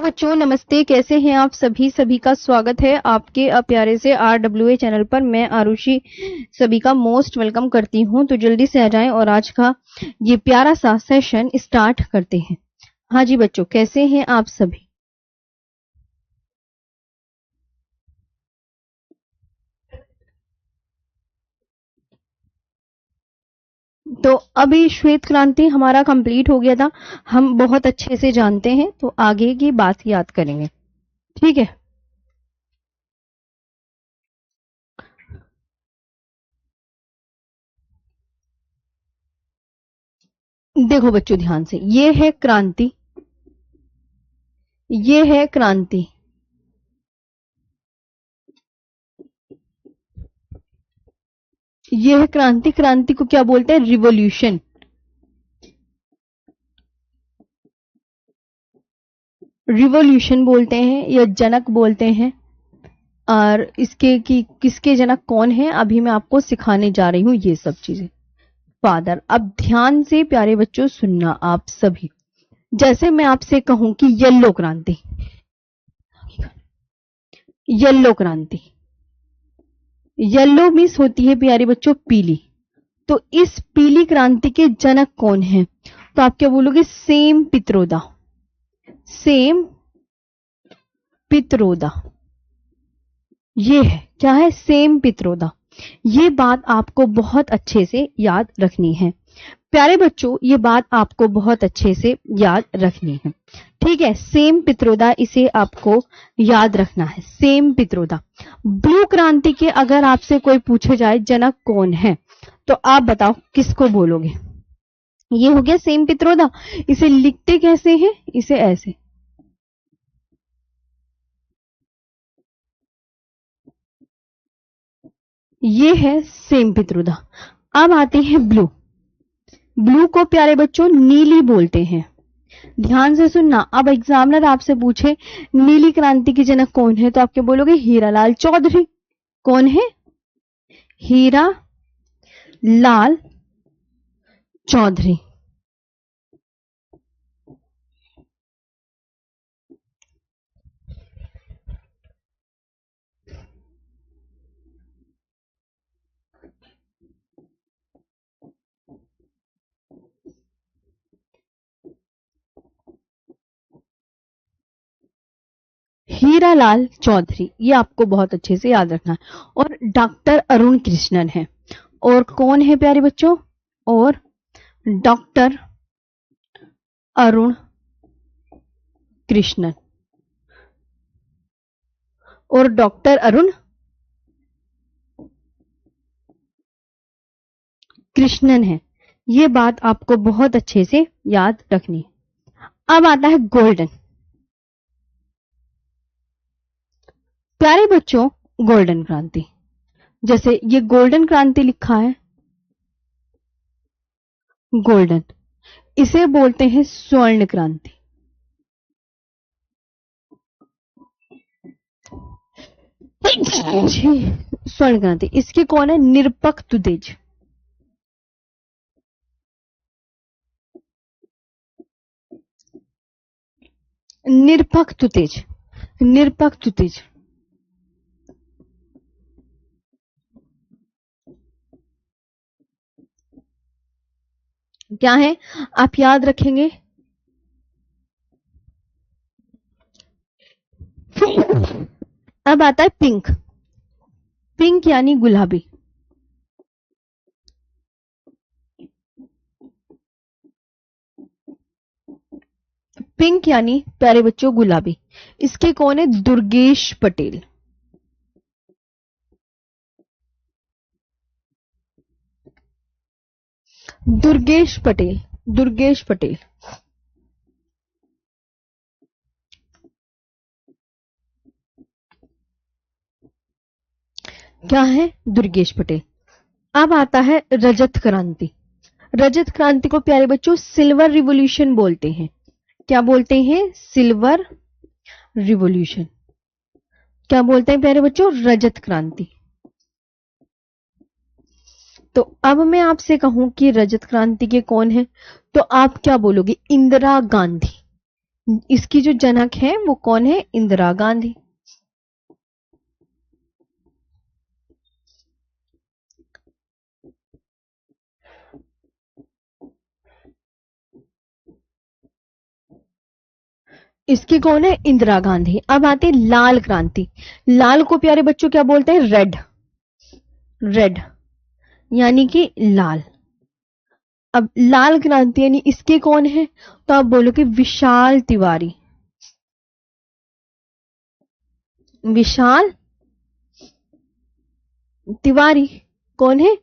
बच्चों, नमस्ते। कैसे हैं आप सभी? सभी का स्वागत है आपके प्यारे से RWA चैनल पर। मैं आरुषि सभी का मोस्ट वेलकम करती हूं। तो जल्दी से आ जाएं और आज का ये प्यारा सा सेशन स्टार्ट करते हैं। हाँ जी बच्चों, कैसे हैं आप सभी? तो अभी श्वेत क्रांति हमारा कंप्लीट हो गया था, हम बहुत अच्छे से जानते हैं। तो आगे की बात याद करेंगे, ठीक है? देखो बच्चों ध्यान से, ये है क्रांति, ये है क्रांति, ये है क्रांति। क्रांति को क्या बोलते हैं? रिवॉल्यूशन। रिवॉल्यूशन बोलते हैं या जनक बोलते हैं। और इसके कि किसके जनक कौन है, अभी मैं आपको सिखाने जा रही हूं ये सब चीजें। फादर, अब ध्यान से प्यारे बच्चों सुनना आप सभी। जैसे मैं आपसे कहूं कि येलो क्रांति, येलो क्रांति, येलो मीन्स होती है प्यारे बच्चों पीली। तो इस पीली क्रांति के जनक कौन है? तो आप क्या बोलोगे? Same Pitroda, same Pitroda. ये है क्या है? सेम पित्रोदा। ये बात आपको बहुत अच्छे से याद रखनी है प्यारे बच्चों, ये बात आपको बहुत अच्छे से याद रखनी है, ठीक है? सेम पित्रोदा, इसे आपको याद रखना है। सेम पित्रोदा। ब्लू क्रांति के अगर आपसे कोई पूछे जाए जनक कौन है, तो आप बताओ किसको बोलोगे? ये हो गया सेम पित्रोदा। इसे लिखते कैसे हैं? इसे ऐसे, ये है सेम पित्रोदा। अब आते हैं ब्लू। ब्लू को प्यारे बच्चों नीली बोलते हैं। ध्यान से सुनना, अब एग्जामिनर आपसे पूछे नीली क्रांति के जनक कौन है, तो आप क्या बोलोगे? हीरालाल चौधरी। कौन है? हीरा लाल चौधरी। हीरालाल चौधरी, ये आपको बहुत अच्छे से याद रखना है। और डॉक्टर अरुण कृष्णन है। और कौन है प्यारे बच्चों? और डॉक्टर अरुण कृष्णन। और डॉक्टर अरुण कृष्णन है। ये बात आपको बहुत अच्छे से याद रखनी है। अब आता है गोल्डन। प्यारे बच्चों, गोल्डन क्रांति, जैसे ये गोल्डन क्रांति लिखा है, गोल्डन, इसे बोलते हैं स्वर्ण क्रांति। स्वर्ण क्रांति, इसके कौन है? निरपक्ष तुतेज। निरपक्ष तुतेज, निरपक्ष तुतेज। क्या है? आप याद रखेंगे। अब आता है पिंक। पिंक यानी गुलाबी। पिंक यानी प्यारे बच्चों गुलाबी। इसके कौन है? दुर्गेश पटेल। दुर्गेश पटेल, दुर्गेश पटेल। क्या है? दुर्गेश पटेल। अब आता है रजत क्रांति। रजत क्रांति को प्यारे बच्चों सिल्वर रिवॉल्यूशन बोलते हैं। क्या बोलते हैं? Silver revolution. क्या बोलते हैं प्यारे बच्चों? रजत क्रांति। तो अब मैं आपसे कहूं कि रजत क्रांति के कौन है, तो आप क्या बोलोगे? इंदिरा गांधी। इसकी जो जनक है वो कौन है? इंदिरा गांधी। इसकी कौन है? इंदिरा गांधी। अब आते हैं लाल क्रांति। लाल को प्यारे बच्चों क्या बोलते हैं? रेड। रेड यानी कि लाल। अब लाल क्रांति यानी इसके कौन है? तो आप बोलोगे विशाल तिवारी। विशाल तिवारी कौन है?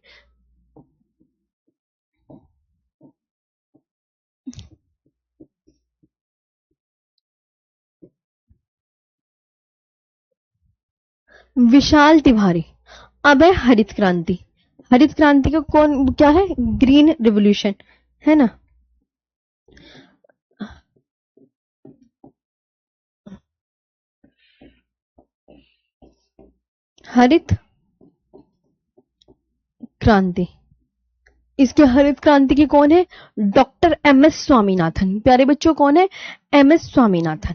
विशाल तिवारी। अब है हरित क्रांति। हरित क्रांति का कौन क्या है? ग्रीन रिवॉल्यूशन, है ना? हरित क्रांति। इसके हरित क्रांति की कौन है? Doctor M S Swaminathan. प्यारे बच्चों कौन है? M S Swaminathan.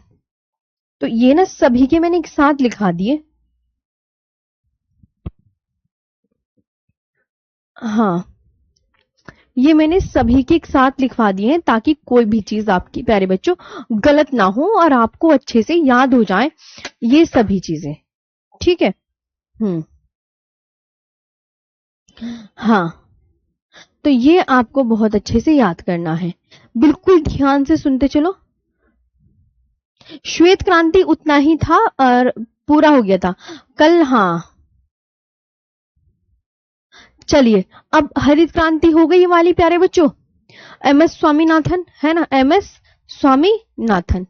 तो ये ना सभी के मैंने एक साथ लिखा दिए। हाँ, ये मैंने सभी के एक साथ लिखवा दिए हैं ताकि कोई भी चीज आपकी प्यारे बच्चों गलत ना हो और आपको अच्छे से याद हो जाए ये सभी चीजें। ठीक है। हाँ, तो ये आपको बहुत अच्छे से याद करना है। बिल्कुल ध्यान से सुनते चलो। श्वेत क्रांति उतना ही था और पूरा हो गया था कल। हाँ, चलिए अब हरित क्रांति हो गई वाली प्यारे बच्चों। एम एस स्वामीनाथन, है ना? एम एस स्वामीनाथन,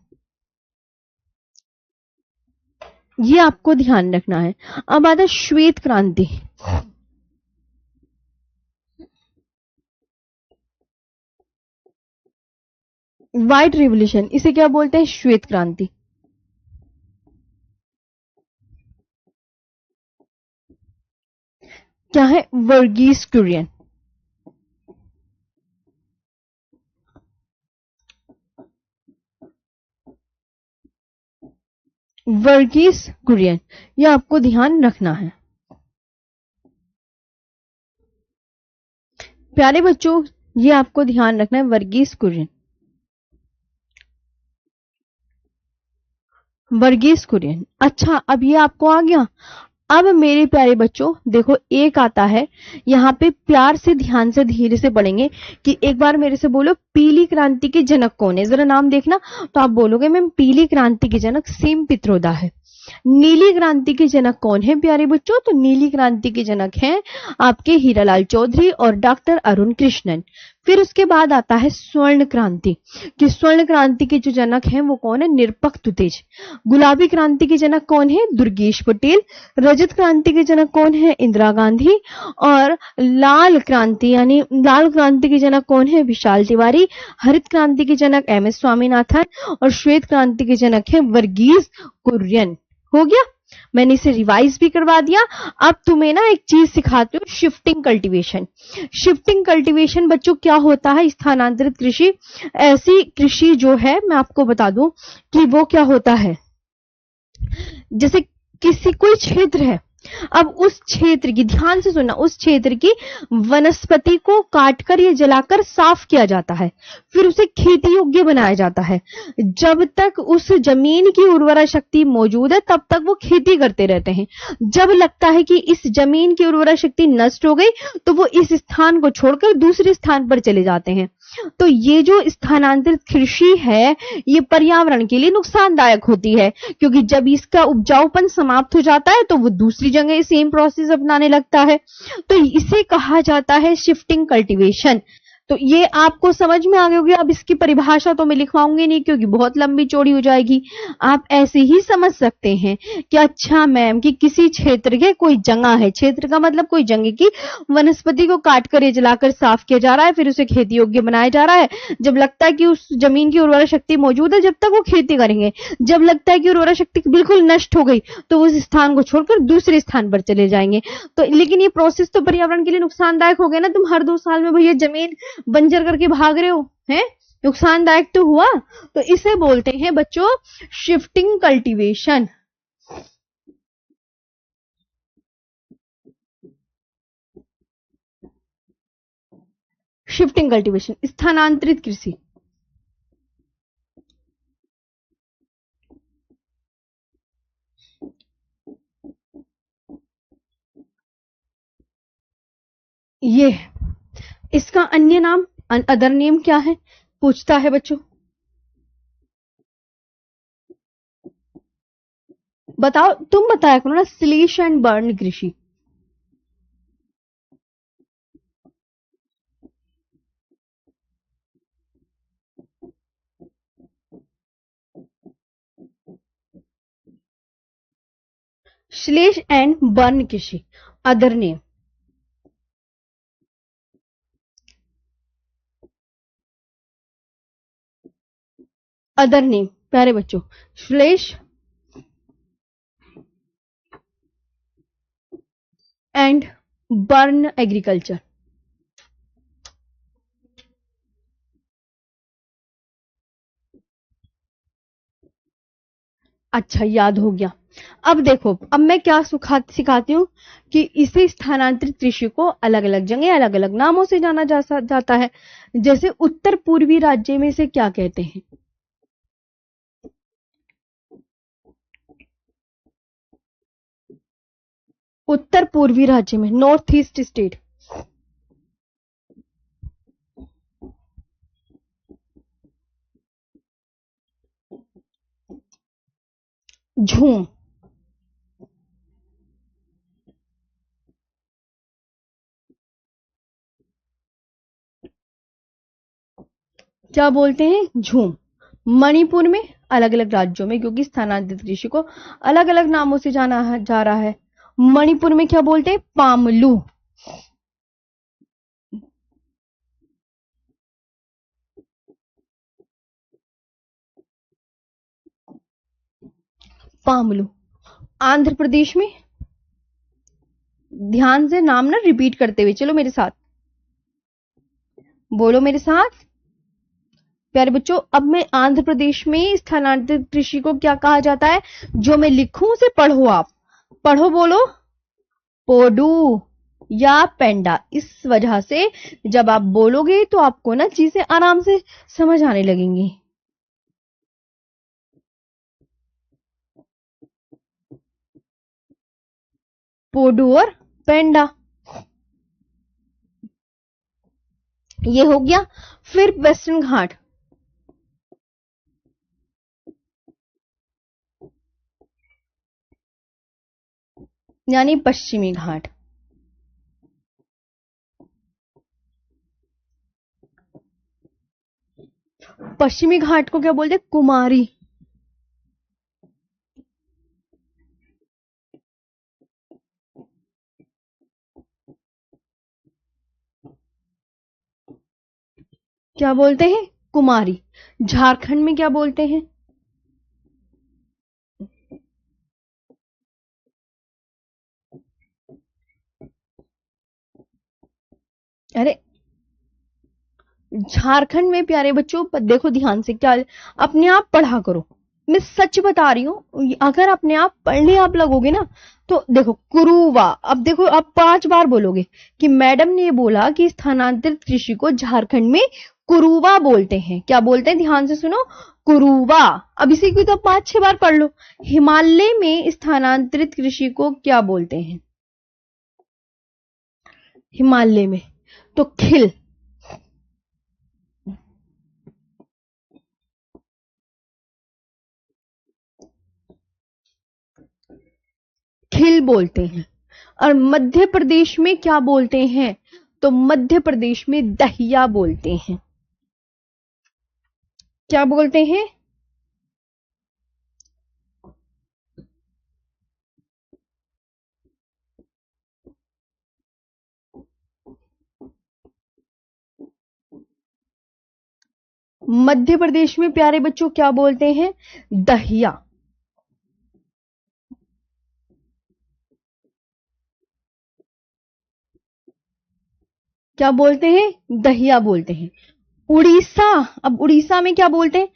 ये आपको ध्यान रखना है। अब आता है श्वेत क्रांति। व्हाइट रिवॉल्यूशन, इसे क्या बोलते हैं? श्वेत क्रांति। क्या है? वर्गीस कुरियन। वर्गीस कुरियन, ये आपको ध्यान रखना है प्यारे बच्चों, ये आपको ध्यान रखना है। वर्गीस कुरियन, वर्गीस कुरियन। अच्छा, अब ये आपको आ गया। अब मेरे प्यारे बच्चों देखो, एक आता है यहाँ पे, प्यार से ध्यान से धीरे से पढ़ेंगे कि एक बार मेरे से बोलो पीली क्रांति के जनक कौन है। जरा नाम देखना, तो आप बोलोगे मैम पीली क्रांति के जनक सेम पित्रोदा है। नीली क्रांति के जनक कौन है प्यारे बच्चों? तो नीली क्रांति के जनक हैं आपके हीरालाल चौधरी और डॉक्टर अरुण कृष्णन। फिर उसके बाद आता है स्वर्ण क्रांति, कि स्वर्ण क्रांति के जो जनक हैं वो कौन है? निरपक तुतेज। गुलाबी क्रांति के जनक कौन है? दुर्गेश पटेल। रजत क्रांति के जनक कौन है? इंदिरा गांधी। और लाल क्रांति यानी लाल क्रांति के जनक कौन है? विशाल तिवारी। हरित क्रांति के जनक एम एस स्वामीनाथन और श्वेत क्रांति के जनक है वर्गीस कुरियन। हो गया, मैंने इसे रिवाइज भी करवा दिया। अब तुम्हें ना एक चीज सिखाती हूँ, शिफ्टिंग कल्टीवेशन। शिफ्टिंग कल्टीवेशन बच्चों क्या होता है? स्थानांतरित कृषि। ऐसी कृषि जो है मैं आपको बता दूं कि वो क्या होता है, जैसे किसी कोई क्षेत्र है, अब उस क्षेत्र की, ध्यान से सुनना, उस क्षेत्र की वनस्पति को काटकर या जलाकर साफ किया जाता है, फिर उसे खेती योग्य बनाया जाता है। जब तक उस जमीन की उर्वरा शक्ति मौजूद है तब तक वो खेती करते रहते हैं। जब लगता है कि इस जमीन की उर्वरा शक्ति नष्ट हो गई तो वो इस स्थान को छोड़कर दूसरे स्थान पर चले जाते हैं। तो ये जो स्थानांतरित कृषि है ये पर्यावरण के लिए नुकसानदायक होती है, क्योंकि जब इसका उपजाऊपन समाप्त हो जाता है तो वो दूसरी जगह सेम प्रोसेस अपनाने लगता है। तो इसे कहा जाता है शिफ्टिंग कल्टीवेशन। तो ये आपको समझ में आ गई होगी। अब इसकी परिभाषा तो मैं लिखवाऊंगी नहीं क्योंकि बहुत लंबी चौड़ी हो जाएगी। आप ऐसे ही समझ सकते हैं कि अच्छा मैम कि किसी क्षेत्र के कोई जगह है, क्षेत्र का मतलब कोई जगह की वनस्पति को काटकर या जलाकर साफ किया जा रहा है, फिर उसे खेती योग्य बनाया जा रहा है। जब लगता है कि उस जमीन की उर्वरा शक्ति मौजूद है जब तक वो खेती करेंगे, जब लगता है कि उर्वरा शक्ति बिल्कुल नष्ट हो गई तो उस स्थान को छोड़कर दूसरे स्थान पर चले जाएंगे। तो लेकिन ये प्रोसेस तो पर्यावरण के लिए नुकसानदायक हो गया ना। तुम हर 2 साल में भैया जमीन बंजर करके भाग रहे हो हैं, नुकसानदायक तो हुआ, तो इसे बोलते हैं बच्चों शिफ्टिंग कल्टीवेशन। शिफ्टिंग कल्टीवेशन, स्थानांतरित कृषि। ये है। इसका अन्य नाम, अदर नेम क्या है पूछता है बच्चों, बताओ, तुम बताया करो ना, स्लैश एंड बर्न कृषि। स्लैश एंड बर्न कृषि, अदर नेम। अदर नेम प्यारे बच्चों, स्लैश एंड बर्न एग्रीकल्चर। अच्छा, याद हो गया। अब देखो, अब मैं क्या सिखाती हूँ कि इसे स्थानांतरित कृषि को अलग अलग जगह अलग अलग नामों से जाना जाता है। जैसे उत्तर पूर्वी राज्य में से क्या कहते हैं, उत्तर पूर्वी राज्य में, नॉर्थ ईस्ट स्टेट, झूम। क्या बोलते हैं, झूम। मणिपुर में, अलग अलग राज्यों में, क्योंकि स्थानांतरित कृषि को अलग अलग नामों से जाना जा रहा है। मणिपुर में क्या बोलते हैं, पामलू। पामलू। आंध्र प्रदेश में, ध्यान से नाम ना रिपीट करते हुए चलो मेरे साथ, बोलो मेरे साथ प्यारे बच्चों। अब मैं आंध्र प्रदेश में स्थानांतरित कृषि को क्या कहा जाता है, जो मैं लिखूं उसे पढ़ो, आप पढ़ो, बोलो पोडू या पेंडा। इस वजह से जब आप बोलोगे तो आपको ना चीजें आराम से समझ आने लगेंगी। पोडू और पेंडा, ये हो गया। फिर वेस्टर्न घाट, यानी पश्चिमी घाट। पश्चिमी घाट को क्या बोलते हैं, कुमारी। क्या बोलते हैं, कुमारी। झारखंड में क्या बोलते हैं, अरे झारखंड में प्यारे बच्चों, देखो ध्यान से, क्या अपने आप पढ़ा करो, मैं सच बता रही हूं, अगर अपने आप पढ़ने आप लगोगे ना, तो देखो कुरुवा। अब देखो, आप 5 बार बोलोगे कि मैडम ने ये बोला कि स्थानांतरित कृषि को झारखंड में कुरुवा बोलते हैं। क्या बोलते हैं, ध्यान से सुनो, कुरुवा। अब इसी को तो 5-6 बार पढ़ लो। हिमालय में स्थानांतरित कृषि को क्या बोलते हैं, हिमालय में तो खिल। खिल बोलते हैं। और मध्य प्रदेश में क्या बोलते हैं, तो मध्य प्रदेश में दहिया बोलते हैं। क्या बोलते हैं, मध्य प्रदेश में प्यारे बच्चों क्या बोलते हैं, दहिया। क्या बोलते हैं, दहिया बोलते हैं। उड़ीसा। अब उड़ीसा में क्या बोलते हैं?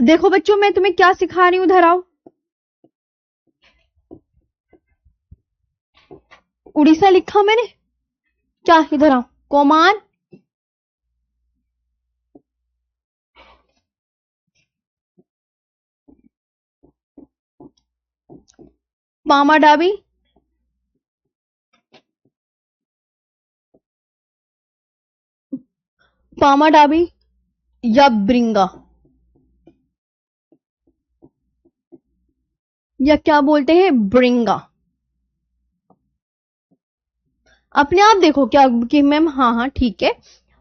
देखो बच्चों, मैं तुम्हें क्या सिखा रही हूं, इधर आओ। उड़ीसा लिखा मैंने क्या? इधर आओ। कोमान, पामाडाबी, पामाडाबी या ब्रिंगा, या क्या बोलते हैं, ब्रिंगा। अपने आप देखो क्या कि मैम, हाँ हाँ ठीक है,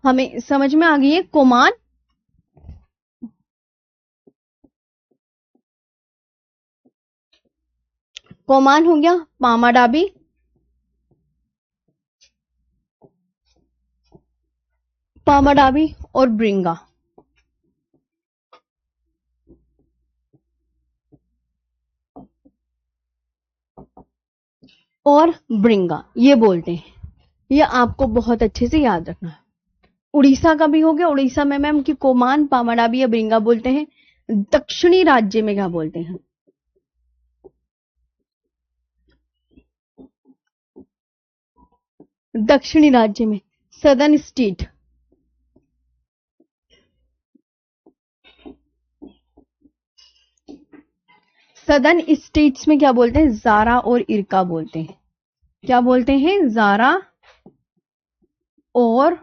हमें समझ में आ गई है। कोमान, कोमान हो गया, पामाडाबी, पामाडाबी और ब्रिंगा। और ब्रिंगा ये बोलते हैं। ये आपको बहुत अच्छे से याद रखना है। उड़ीसा का भी हो गया। उड़ीसा में मैम कि कोमान, पामाडाबी या ब्रिंगा बोलते हैं। दक्षिणी राज्य में क्या बोलते हैं? दक्षिणी राज्य में सदर्न स्टेट। सदर्न स्टेट्स में क्या बोलते हैं? जारा और इरका बोलते हैं। क्या बोलते हैं? जारा और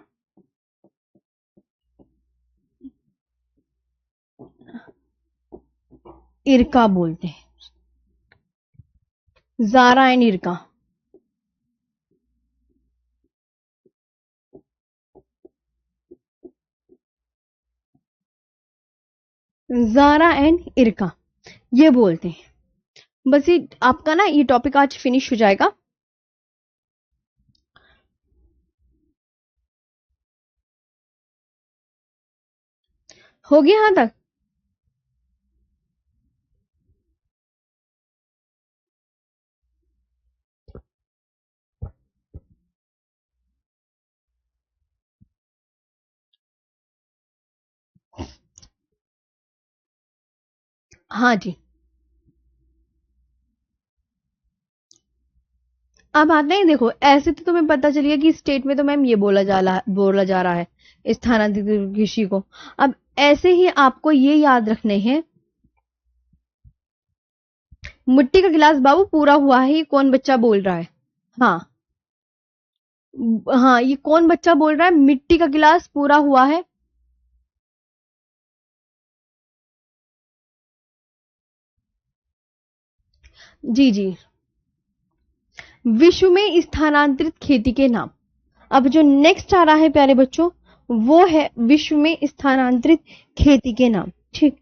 इरका बोलते हैं। Zara and Irka. Zara and Irka ये बोलते हैं। बस ये आपका ना ये टॉपिक आज फिनिश हो जाएगा। हो गया यहां तक? हाँ जी। अब आते हैं, देखो ऐसे तो तुम्हें पता चल गया कि स्टेट में तो मैम ये बोला जा रहा है स्थानांतरित कृषि को। अब ऐसे ही आपको ये याद रखने हैं, मिट्टी का गिलास बाबू पूरा हुआ है, ये कौन बच्चा बोल रहा है? हाँ, हाँ, ये कौन बच्चा बोल रहा है मिट्टी का गिलास पूरा हुआ है? जी जी। विश्व में स्थानांतरित खेती के नाम। अब जो नेक्स्ट आ रहा है प्यारे बच्चों, वो है विश्व में स्थानांतरित खेती के नाम। ठीक।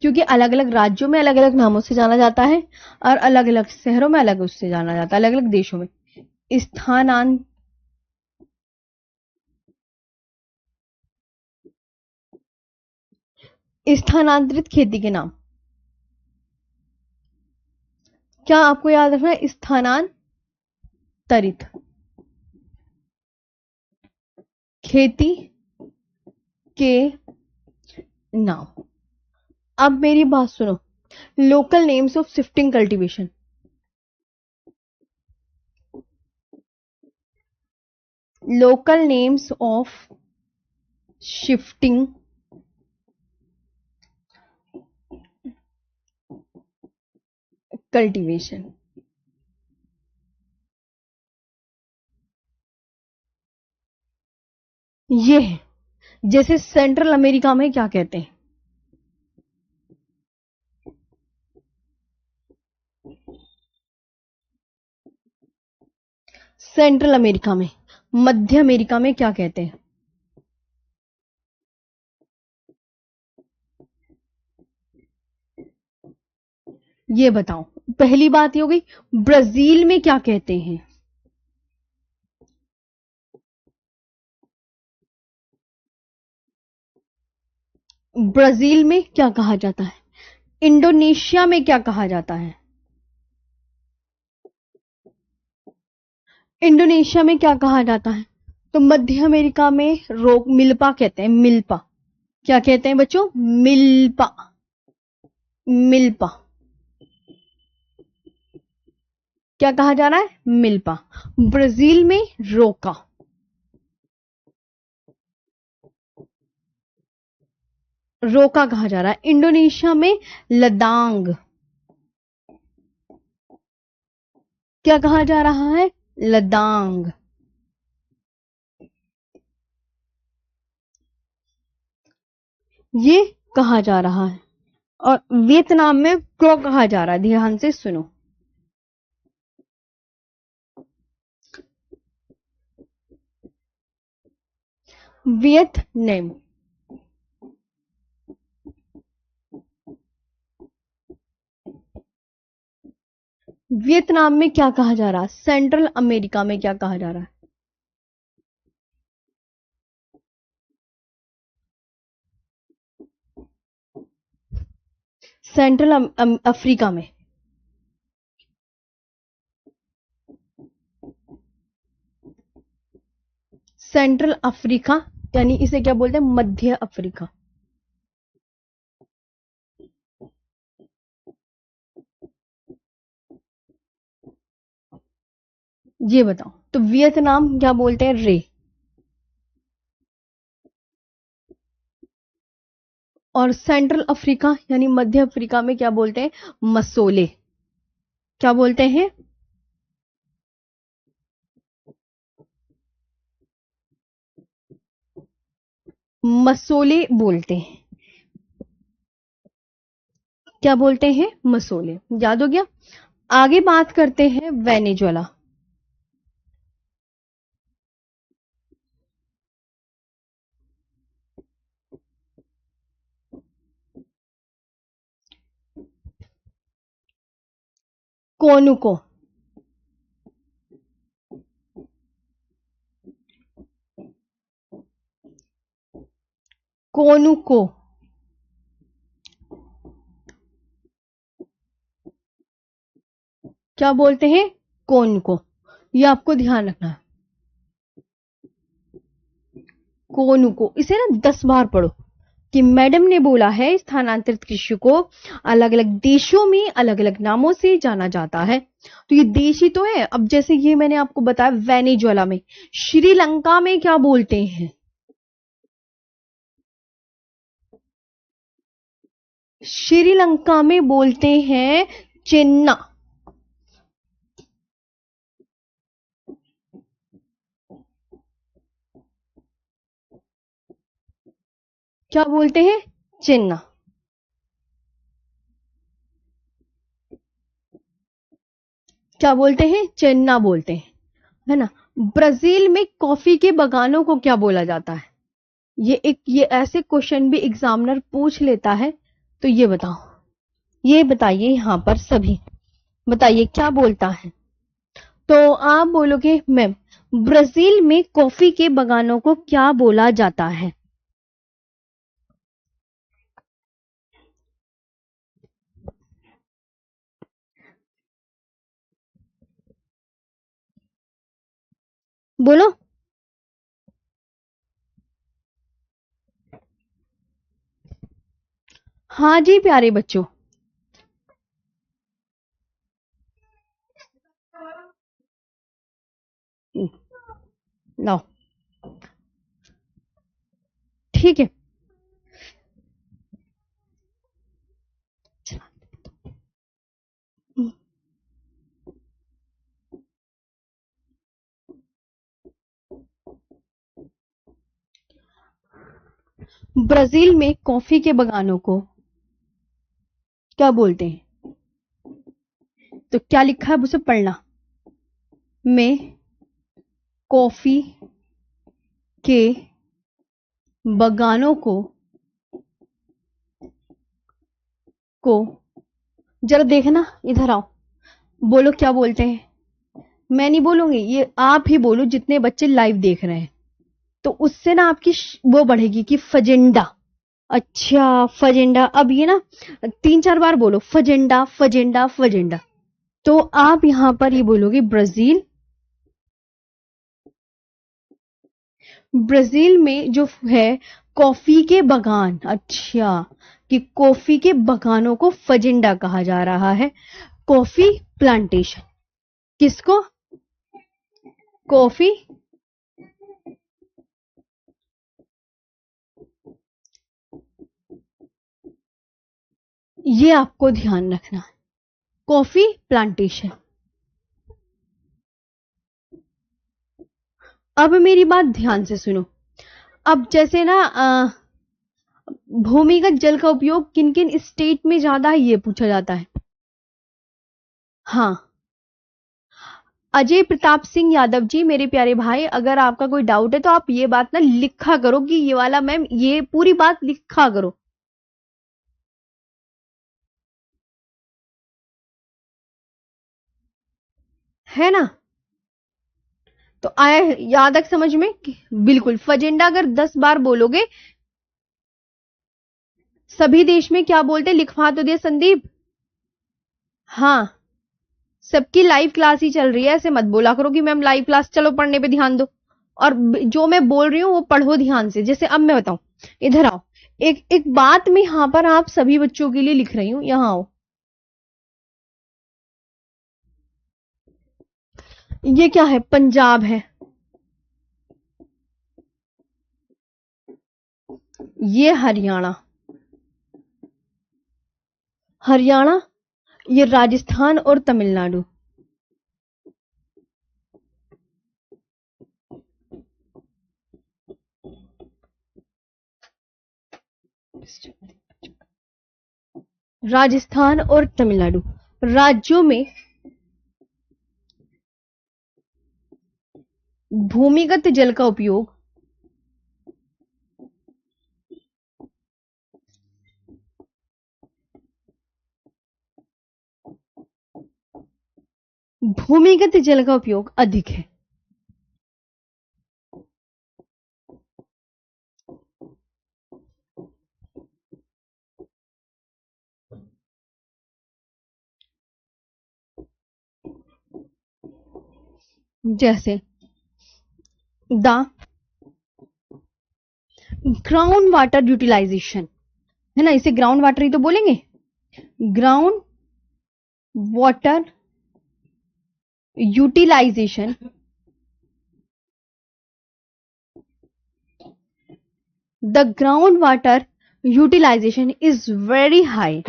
क्योंकि अलग अलग राज्यों में अलग अलग नामों से जाना जाता है, और अलग अलग शहरों में अलग उससे जाना जाता है, अलग अलग देशों में। स्थानां स्थानांतरित खेती के नाम क्या आपको याद रखना है? स्थानांतरित खेती के नाम। अब मेरी बात सुनो। Local names of shifting cultivation. Local names of shifting cultivation. ये है, जैसे सेंट्रल अमेरिका में क्या कहते हैं? सेंट्रल अमेरिका में। मध्य अमेरिका में क्या कहते हैं? ये बताओ। पहली बात ये हो गई। ब्राजील में क्या कहते हैं? ब्राजील में क्या कहा जाता है? इंडोनेशिया में क्या कहा जाता है? इंडोनेशिया में क्या कहा जाता है? तो मध्य अमेरिका में रोक मिल्पा कहते हैं, मिल्पा। क्या कहते हैं बच्चों? Milpa, milpa. क्या कहा जा रहा है? मिल्पा। ब्राजील में रोका, रोका कहा जा रहा है। इंडोनेशिया में लदांग, क्या कहा जा रहा है? लदांग। ये कहा जा रहा है। और वियतनाम में क्रो कहा जा रहा है, ध्यान से सुनो। वियतनाम, वियतनाम में क्या कहा जा रहा है? सेंट्रल अमेरिका में क्या कहा जा रहा है? सेंट्रल अफ्रीका में। सेंट्रल अफ्रीका यानी इसे क्या बोलते हैं? मध्य अफ्रीका। ये बताओ, तो वियतनाम क्या बोलते हैं? रे। और सेंट्रल अफ्रीका यानी मध्य अफ्रीका में क्या बोलते हैं? मसोले। क्या बोलते हैं? मसोले बोलते हैं। क्या बोलते हैं? मसोले। याद हो गया। आगे बात करते हैं वेनेजुएला। कोनुको, कोनुको, क्या बोलते हैं? कोनुको। ये आपको ध्यान रखना है। कोनुको, इसे ना 10 बार पढ़ो कि मैडम ने बोला है स्थानांतरित कृषि को अलग अलग देशों में अलग अलग नामों से जाना जाता है। तो ये देश ही तो है। अब जैसे ये मैंने आपको बताया वेनेजुएला में, श्रीलंका में क्या बोलते हैं? श्रीलंका में बोलते हैं चेन्ना। क्या बोलते हैं? चेन्ना। क्या बोलते हैं? चेन्ना बोलते हैं, है ना। ब्राजील में कॉफी के बगानों को क्या बोला जाता है? ये ऐसे क्वेश्चन भी एग्जामिनर पूछ लेता है। तो ये बताओ, ये बताइए यहां पर सभी बताइए क्या बोलता है? तो आप बोलोगे मैम, ब्राजील में कॉफी के बगानों को क्या बोला जाता है? बोलो। हाँ जी प्यारे बच्चों। लाओ, ठीक है। ब्राजील में कॉफी के बगानों को क्या बोलते हैं? तो क्या लिखा है उसे पढ़ना। में कॉफी के बगानों को जरा देखना, इधर आओ। बोलो क्या बोलते हैं? मैं नहीं बोलूंगी, ये आप ही बोलो जितने बच्चे लाइव देख रहे हैं। तो उससे ना आपकी वो बढ़ेगी कि फजेंडा। अच्छा फजेंडा। अब ये ना 3-4 बार बोलो, फजेंडा फजेंडा फजेंडा। तो आप यहां पर ये बोलोगे ब्राजील ब्राजील में जो है कॉफी के बागान, अच्छा, कि कॉफी के बागानों को फजेंडा कहा जा रहा है। कॉफी प्लांटेशन, किसको? कॉफी, ये आपको ध्यान रखना है, कॉफी प्लांटेशन। अब मेरी बात ध्यान से सुनो। अब जैसे ना भूमिगत जल का उपयोग किन किन स्टेट में ज्यादा है ये पूछा जाता है। हाँ, अजय प्रताप सिंह यादव जी, मेरे प्यारे भाई, अगर आपका कोई डाउट है तो आप ये बात ना लिखा करो कि ये वाला मैम, ये पूरी बात लिखा करो, है ना? तो आया याद तक समझ में? बिल्कुल, फजेंडा अगर 10 बार बोलोगे। सभी देश में क्या बोलते, लिखवा तो दिया संदीप। हाँ, सबकी लाइव क्लास ही चल रही है, ऐसे मत बोला करो कि मैम लाइव क्लास, चलो पढ़ने पे ध्यान दो। और जो मैं बोल रही हूँ वो पढ़ो ध्यान से। जैसे अब मैं बताऊं, इधर आओ, एक एक बात में यहां पर आप सभी बच्चों के लिए लिख रही हूं, यहां आओ। ये क्या है? पंजाब है। ये हरियाणा, हरियाणा, ये राजस्थान और तमिलनाडु। राजस्थान और तमिलनाडु राज्यों में भूमिगत जल का उपयोग भूमिगत जल का उपयोग अधिक है। जैसे द ग्राउंड वाटर यूटिलाइजेशन, है ना, इसे ग्राउंड वाटर ही तो बोलेंगे, groundwater utilization the groundwater utilization is very high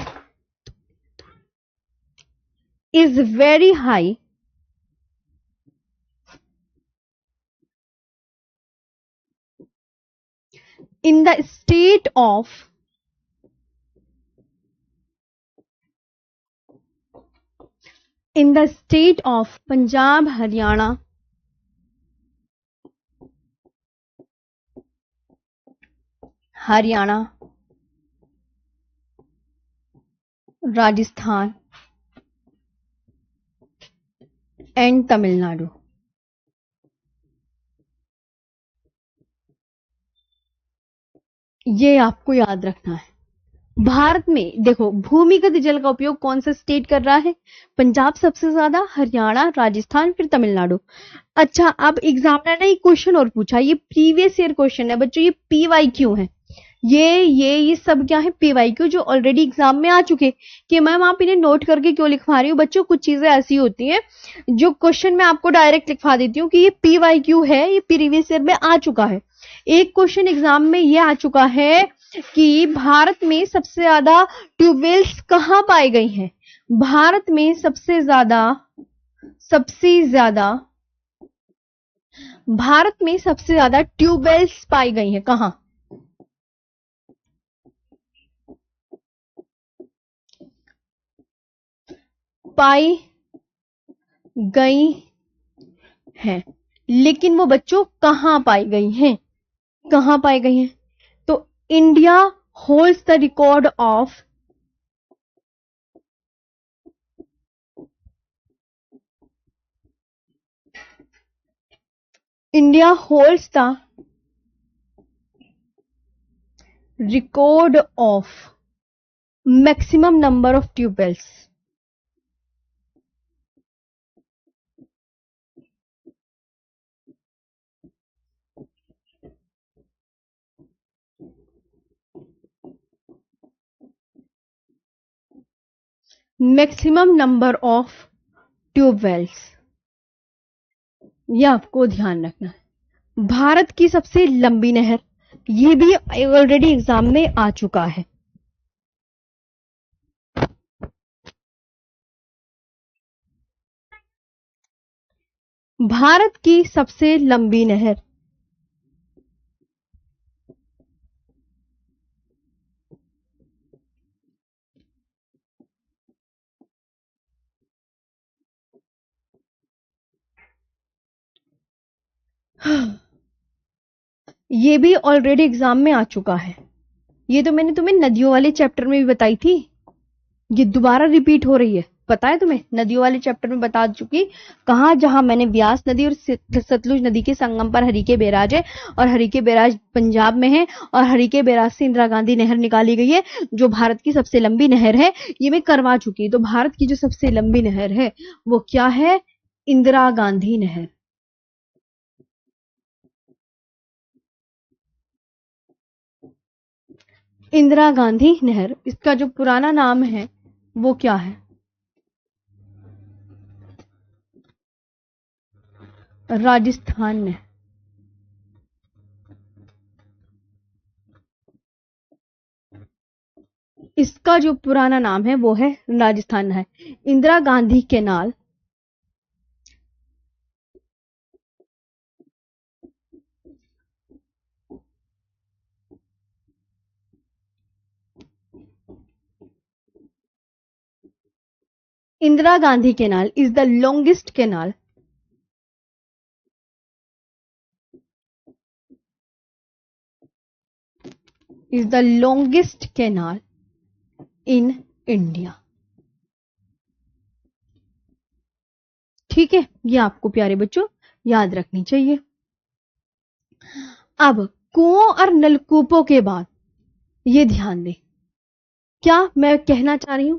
in the state of Punjab, Haryana, Rajasthan and Tamil Nadu। ये आपको याद रखना है। भारत में देखो, भूमिगत जल का उपयोग कौन सा स्टेट कर रहा है? पंजाब सबसे ज्यादा, हरियाणा, राजस्थान, फिर तमिलनाडु। अच्छा, अब एग्जामिनर ने एक क्वेश्चन और पूछा, ये प्रीवियस ईयर क्वेश्चन है बच्चों, ये PYQ है। ये सब क्या है? PYQ, जो ऑलरेडी एग्जाम में आ चुके। कि मैम आप इन्हें नोट करके क्यों लिखवा रही हूँ? बच्चों, कुछ चीजें ऐसी होती हैं जो क्वेश्चन में आपको डायरेक्ट लिखवा देती हूँ कि ये PYQ है, ये प्रीवियस ईयर में आ चुका है। एक क्वेश्चन एग्जाम में ये आ चुका है कि भारत में सबसे ज्यादा ट्यूबवेल्स कहाँ पाई गई हैं? भारत में भारत में सबसे ज्यादा ट्यूबवेल्स पाई गई हैं कहाँ? पाई गई हैं, लेकिन वो बच्चों कहां पाई गई हैं? कहां पाई गई हैं? तो India holds the record of India holds the record of maximum number of tubewells। Maximum number of tube wells, ये आपको ध्यान रखना है। भारत की सबसे लंबी नहर, ये भी ऑलरेडी एग्जाम में आ चुका है। भारत की सबसे लंबी नहर, ये भी ऑलरेडी एग्जाम में आ चुका है। ये तो मैंने तुम्हें नदियों वाले चैप्टर में भी बताई थी, ये दोबारा रिपीट हो रही है। पता है तुम्हें, नदियों वाले चैप्टर में बता चुकी कहा, जहां मैंने ब्यास नदी और सतलुज नदी के संगम पर हरिके बैराज है, और हरिके बैराज पंजाब में है, और हरिके बैराज से इंदिरा गांधी नहर निकाली गई है, जो भारत की सबसे लंबी नहर है। ये मैं करवा चुकी। तो भारत की जो सबसे लंबी नहर है वो क्या है? इंदिरा गांधी नहर। इंदिरा गांधी नहर, इसका जो पुराना नाम है वो क्या है? राजस्थान नहर। इसका जो पुराना नाम है वो है राजस्थान नहर। Indira Gandhi canal, Indira Gandhi canal is the longest canal, is the longest canal in India। ठीक है, ये आपको प्यारे बच्चों याद रखनी चाहिए। अब कुओं और नलकूपों के बाद, ये ध्यान दें, क्या मैं कहना चाह रही हूं?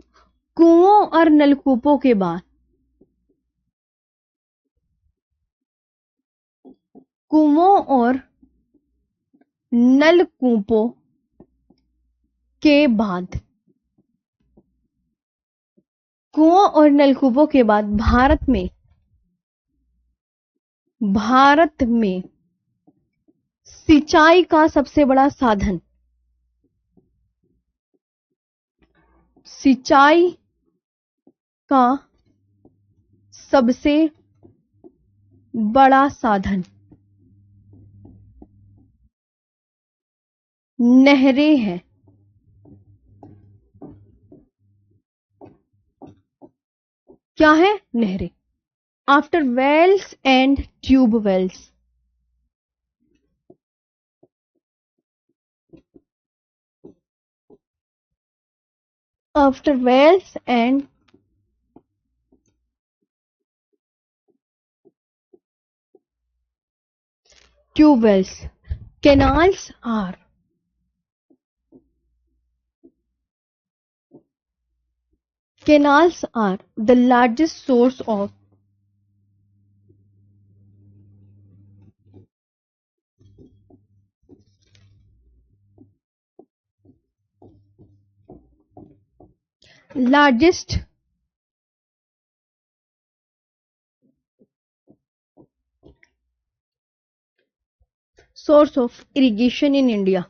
कुओं और नलकूपों के बाद, कुओं और नलकूपों के बाद, कुओं और नलकूपों के बाद भारत में सिंचाई का सबसे बड़ा साधन, सिंचाई का सबसे बड़ा साधन नहरें हैं। क्या है? नहरें। After wells and tube wells, after wells and tube wells, canals are canals are the largest source of largest source of irrigation in India।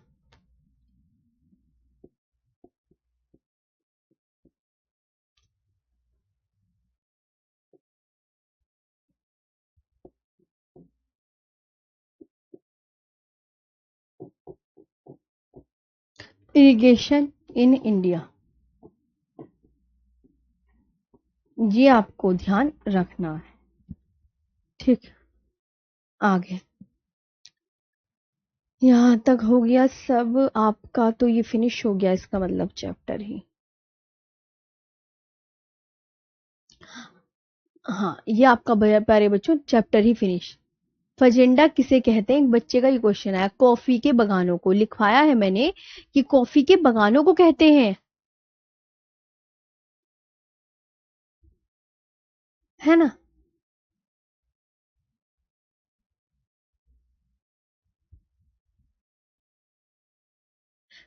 Irrigation in India, ये आपको ध्यान रखना है। ठीक, आगे यहां तक हो गया सब आपका, तो ये फिनिश हो गया इसका मतलब चैप्टर ही। हाँ, ये आपका प्यारे बच्चों चैप्टर ही फिनिश। फजेंडा किसे कहते हैं? एक बच्चे का ये क्वेश्चन आया। कॉफी के बगानों को लिखवाया है मैंने कि कॉफी के बगानों को कहते हैं, है ना?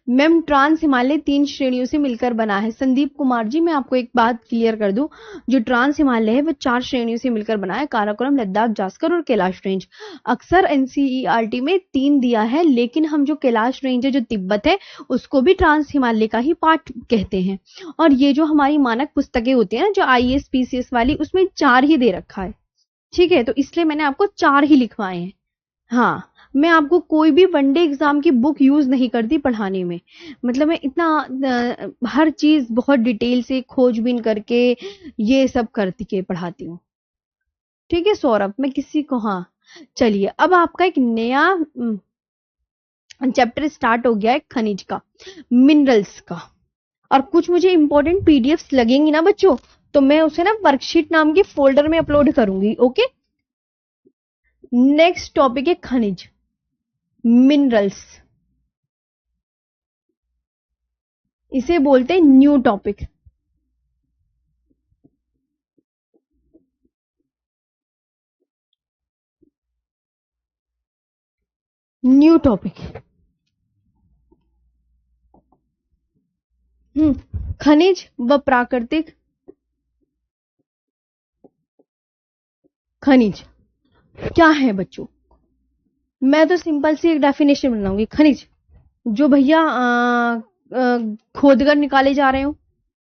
मैम ट्रांस हिमालय 3 श्रेणियों से मिलकर बना है। संदीप कुमार जी, मैं आपको एक बात क्लियर कर दूं, जो ट्रांस हिमालय है वो 4 श्रेणियों से मिलकर बना है, काराकोरम, लद्दाख, जास्कर और कैलाश रेंज। अक्सर एनसीईआरटी में 3 दिया है, लेकिन हम जो कैलाश रेंज है, जो तिब्बत है, उसको भी ट्रांस हिमालय का ही पार्ट कहते हैं। और ये जो हमारी मानक पुस्तकें होती है ना, जो आईएएस पीसीएस वाली, उसमें 4 ही दे रखा है। ठीक है, तो इसलिए मैंने आपको 4 ही लिखवाए हैं। हाँ, मैं आपको कोई भी वनडे एग्जाम की बुक यूज नहीं करती पढ़ाने में। मतलब मैं इतना हर चीज बहुत डिटेल से खोजबीन करके ये सब करती के पढ़ाती हूँ। ठीक है सौरभ, मैं किसी को, हाँ चलिए, अब आपका एक नया चैप्टर स्टार्ट हो गया है खनिज का, मिनरल्स का। और कुछ मुझे इंपॉर्टेंट पीडीएफ्स लगेंगी ना बच्चों, तो मैं उसे ना वर्कशीट नाम के फोल्डर में अपलोड करूंगी। ओके, नेक्स्ट टॉपिक है खनिज, मिनरल्स। इसे बोलते हैं न्यू टॉपिक। New topic. खनिज व प्राकृतिक खनिज क्या है बच्चों? मैं तो सिंपल सी एक डेफिनेशन बनाऊंगी। खनिज जो भैया खोदकर निकाले जा रहे हो,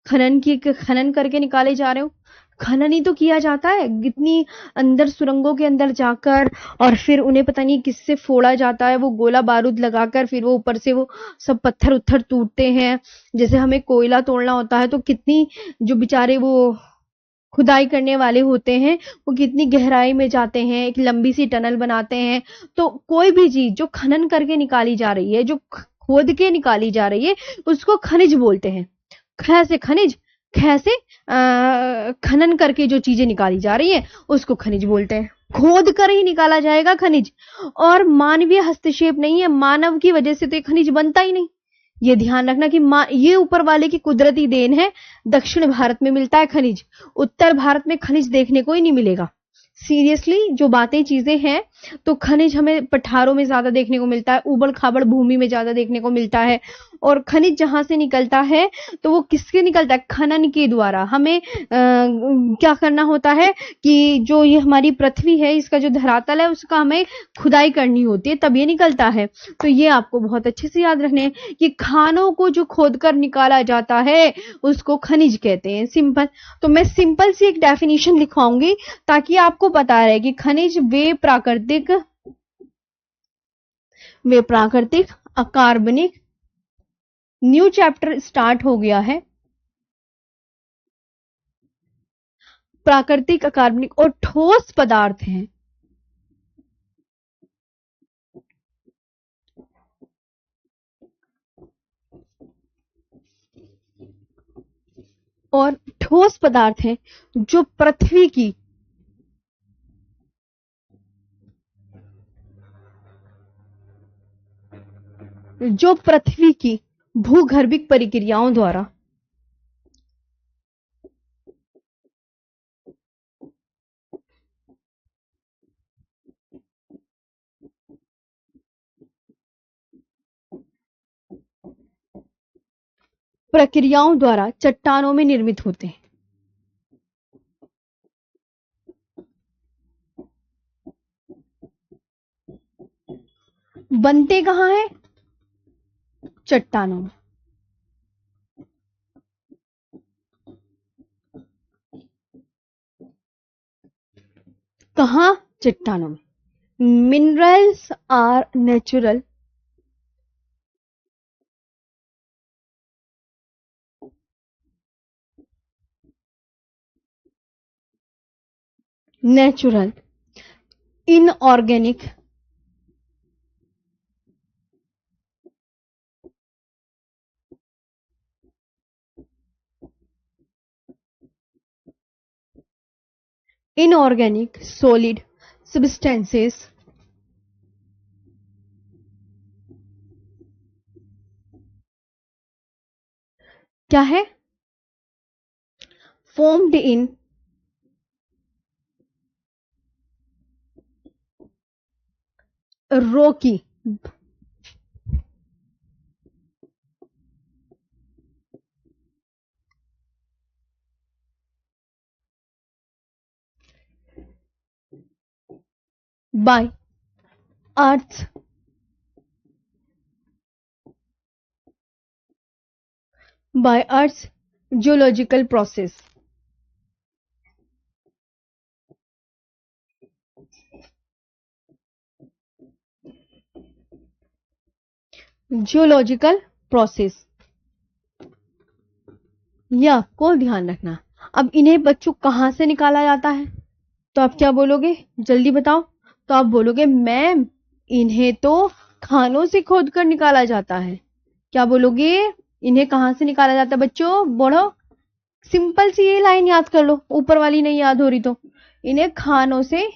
खनन करके निकाले जा रहे हो। खनन ही तो किया जाता है, इतनी अंदर सुरंगों के अंदर जाकर, और फिर उन्हें पता नहीं किससे फोड़ा जाता है, वो गोला बारूद लगाकर, फिर वो ऊपर से वो सब पत्थर उत्थर टूटते हैं। जैसे हमें कोयला तोड़ना होता है, तो कितनी जो बेचारे वो खुदाई करने वाले होते हैं, वो कितनी गहराई में जाते हैं, एक लंबी सी टनल बनाते हैं। तो कोई भी चीज जो खनन करके निकाली जा रही है, जो खोद के निकाली जा रही है, उसको खनिज बोलते हैं। कैसे खनिज, कैसे खनन करके जो चीजें निकाली जा रही है, उसको खनिज बोलते हैं। खोद कर ही निकाला जाएगा खनिज, और मानवीय हस्तक्षेप नहीं है। मानव की वजह से तो ये खनिज बनता ही नहीं। ये ध्यान रखना कि ये ऊपर वाले की कुदरती देन है। दक्षिण भारत में मिलता है खनिज, उत्तर भारत में खनिज देखने को ही नहीं मिलेगा। सीरियसली जो बातें चीजें हैं, तो खनिज हमें पठारों में ज्यादा देखने को मिलता है, उबड़ खाबड़ भूमि में ज्यादा देखने को मिलता है। और खनिज जहां से निकलता है, तो वो किसके निकलता है? खनन के द्वारा। हमें क्या करना होता है कि जो ये हमारी पृथ्वी है, इसका जो धरातल है, उसका हमें खुदाई करनी होती है, तब ये निकलता है। तो ये आपको बहुत अच्छे से याद रखने हैं कि खानों को जो खोदकर निकाला जाता है, उसको खनिज कहते हैं। सिंपल। तो मैं सिंपल सी एक डेफिनेशन लिखवाऊंगी, ताकि आपको पता रहे कि खनिज वे प्राकृतिक अकार्बनिक। न्यू चैप्टर स्टार्ट हो गया है। प्राकृतिक अकार्बनिक और ठोस पदार्थ हैं। और ठोस पदार्थ हैं जो पृथ्वी की भूगर्भिक प्रक्रियाओं द्वारा चट्टानों में निर्मित होते हैं। बनते कहां हैं? चट्टानों में। कहां? चट्टानों में। Minerals are natural inorganic solid substances क्या है? formed in rocky by earth's geological process. Geological process, यह आपको ध्यान रखना। अब इन्हें बच्चों कहां से निकाला जाता है, तो आप क्या बोलोगे, जल्दी बताओ। तो आप बोलोगे मैम इन्हें तो खानों से खोद कर निकाला जाता है। क्या बोलोगे, इन्हें कहां से निकाला जाता है बच्चों, बोलो। सिंपल सी ये लाइन याद कर लो, ऊपर वाली नहीं याद हो रही तो। इन्हें खानों से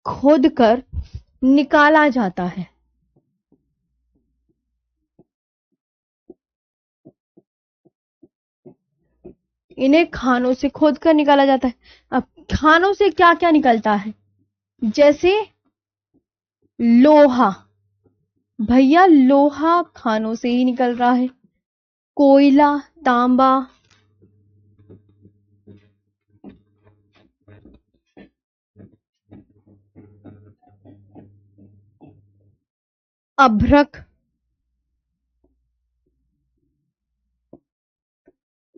खोद कर निकाला जाता है। इन्हें खानों से खोद कर निकाला जाता है। अब खानों से क्या क्या निकलता है, जैसे लोहा, भैया लोहा खानों से ही निकल रहा है। कोयला, तांबा, अभ्रक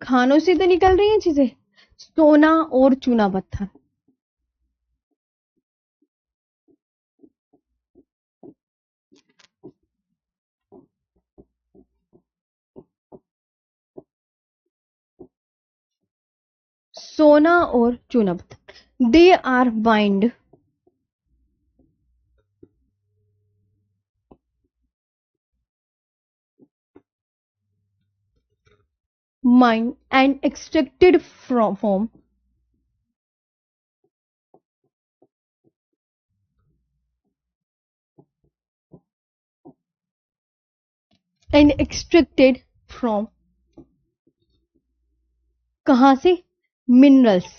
खानों से तो निकल रही हैं चीजें। सोना और चूना पत्थर, सोना और चूना पत्थर, they are bind mine and extracted from and extracted from कहां से, मिनरल्स,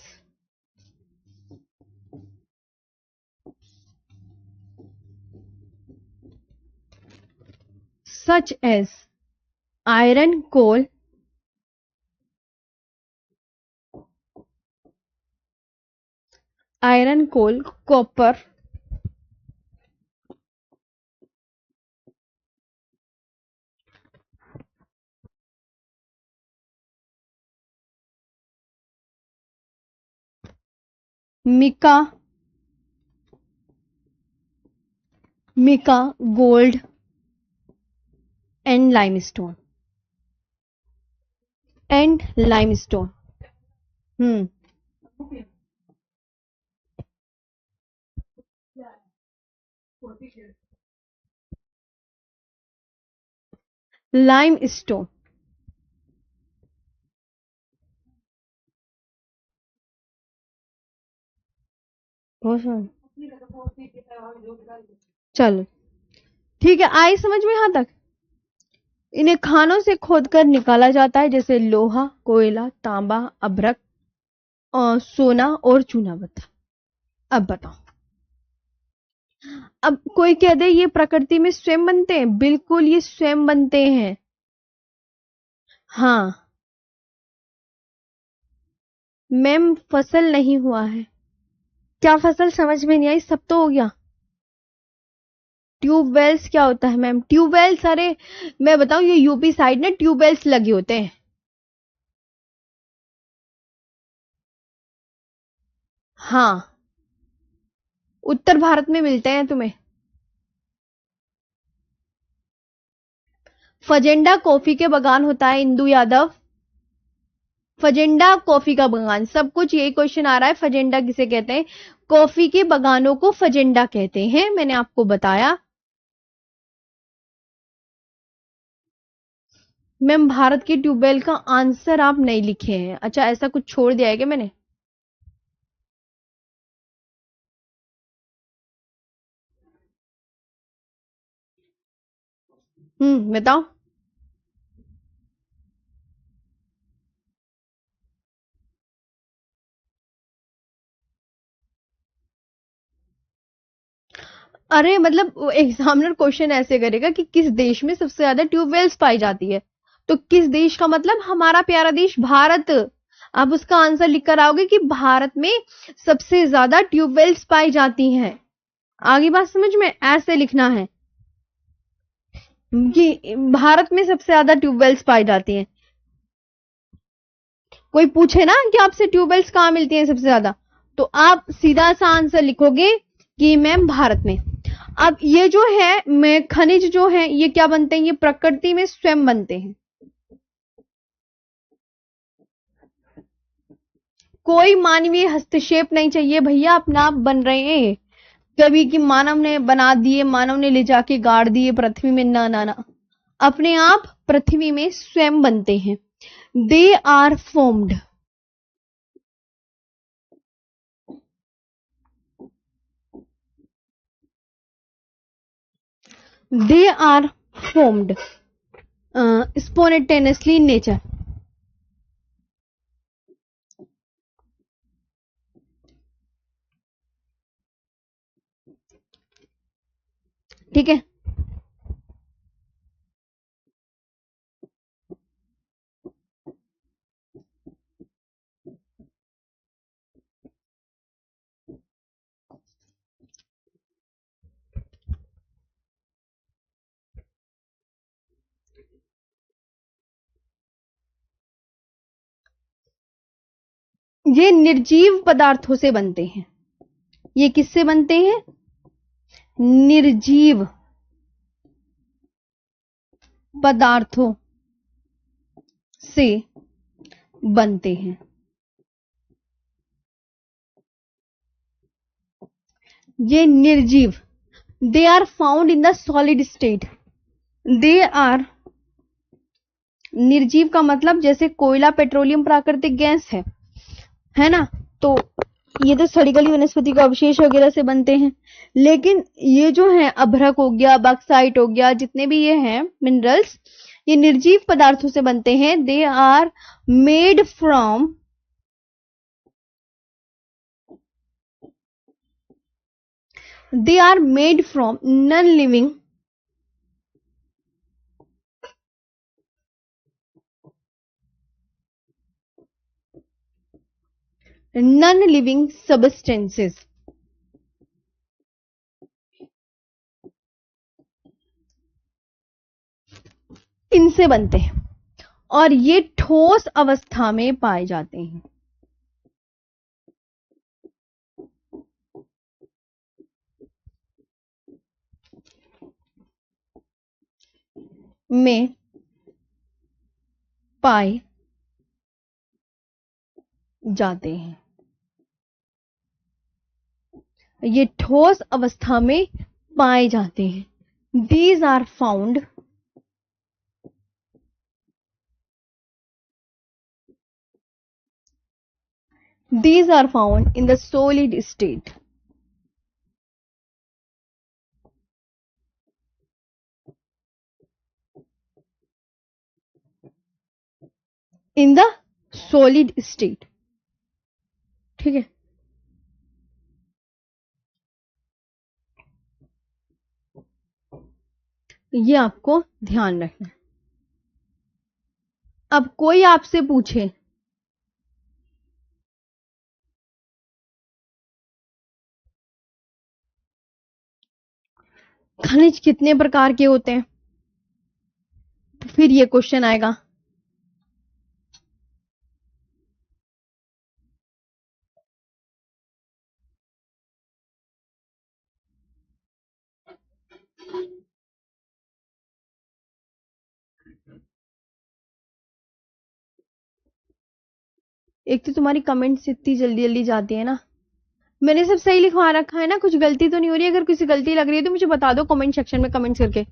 such as iron, coal, copper, mica, gold and limestone, hmm limestone, चलो ठीक है, आई समझ में यहां तक। इन्हें खानों से खोदकर निकाला जाता है, जैसे लोहा, कोयला, तांबा, अभ्रक, सोना और चूना पत्थर। अब बताओ, अब कोई कह दे ये प्रकृति में स्वयं बनते हैं, बिल्कुल ये स्वयं बनते हैं। हाँ मैम फसल नहीं हुआ है, क्या फसल, समझ में नहीं आई, सब तो हो गया। ट्यूबवेल्स क्या होता है मैम, ट्यूबवेल्स, अरे मैं बताऊं ये यूपी साइड ना ट्यूबवेल्स लगे होते हैं। हाँ उत्तर भारत में मिलते हैं तुम्हें। फजेंडा कॉफी के बागान होता है, इंदु यादव, फजेंडा कॉफी का बागान, सब कुछ यही क्वेश्चन आ रहा है, फजेंडा किसे कहते हैं, कॉफी के बागानों को फजेंडा कहते हैं, मैंने आपको बताया। मैम भारत के ट्यूबवेल का आंसर आप नहीं लिखे हैं, अच्छा ऐसा कुछ छोड़ दिया है क्या मैंने। बताओ। अरे मतलब एग्जामिनर क्वेश्चन ऐसे करेगा कि किस देश में सबसे ज्यादा ट्यूबवेल्स पाई जाती है, तो किस देश का मतलब हमारा प्यारा देश भारत, आप उसका आंसर लिख कर आओगे कि भारत में सबसे ज्यादा ट्यूबवेल्स पाई जाती हैं। आगे बात समझ में, ऐसे लिखना है कि भारत में सबसे ज्यादा ट्यूबवेल्स पाई जाती हैं। कोई पूछे ना कि आपसे ट्यूबवेल्स कहां मिलती हैं सबसे ज्यादा, तो आप सीधा सा आंसर लिखोगे कि मैम भारत में। अब ये जो है मैं खनिज जो है ये क्या बनते हैं, ये प्रकृति में स्वयं बनते हैं। कोई मानवीय हस्तक्षेप नहीं चाहिए भैया, अपना आप बन रहे हैं कभी कि मानव ने बना दिए, मानव ने ले जाके गाड़ दिए पृथ्वी में, ना ना ना, अपने आप पृथ्वी में स्वयं बनते हैं। They are formed, they are formed spontaneously in nature. ठीक है, ये निर्जीव पदार्थों से बनते हैं। ये किससे बनते हैं, निर्जीव पदार्थों से बनते हैं। ये निर्जीव, they are found in the solid state. They are, निर्जीव का मतलब जैसे कोयला पेट्रोलियम प्राकृतिक गैस है ना, तो ये तो सड़ी गली वनस्पति का अवशेष वगैरह से बनते हैं। लेकिन ये जो है अभ्रक हो गया, बॉक्साइट हो गया, जितने भी ये हैं मिनरल्स, ये निर्जीव पदार्थों से बनते हैं। They are made from, they are made from non living, non living substances. इनसे बनते हैं और ये ठोस अवस्था में पाए जाते हैं। में पाए जाते हैं, ये ठोस अवस्था में पाए जाते हैं। These are found, these are found in the solid state। In the solid state. ठीक है, ये आपको ध्यान रखना है। अब कोई आपसे पूछे खनिज कितने प्रकार के होते हैं, तो फिर ये क्वेश्चन आएगा। एक तो तुम्हारी कमेंट्स इतनी जल्दी जल्दी जाती है ना, मैंने सब सही लिखवा रखा है ना, कुछ गलती तो नहीं हो रही है? अगर किसी गलती लग रही है तो मुझे बता दो कमेंट सेक्शन में कमेंट करके।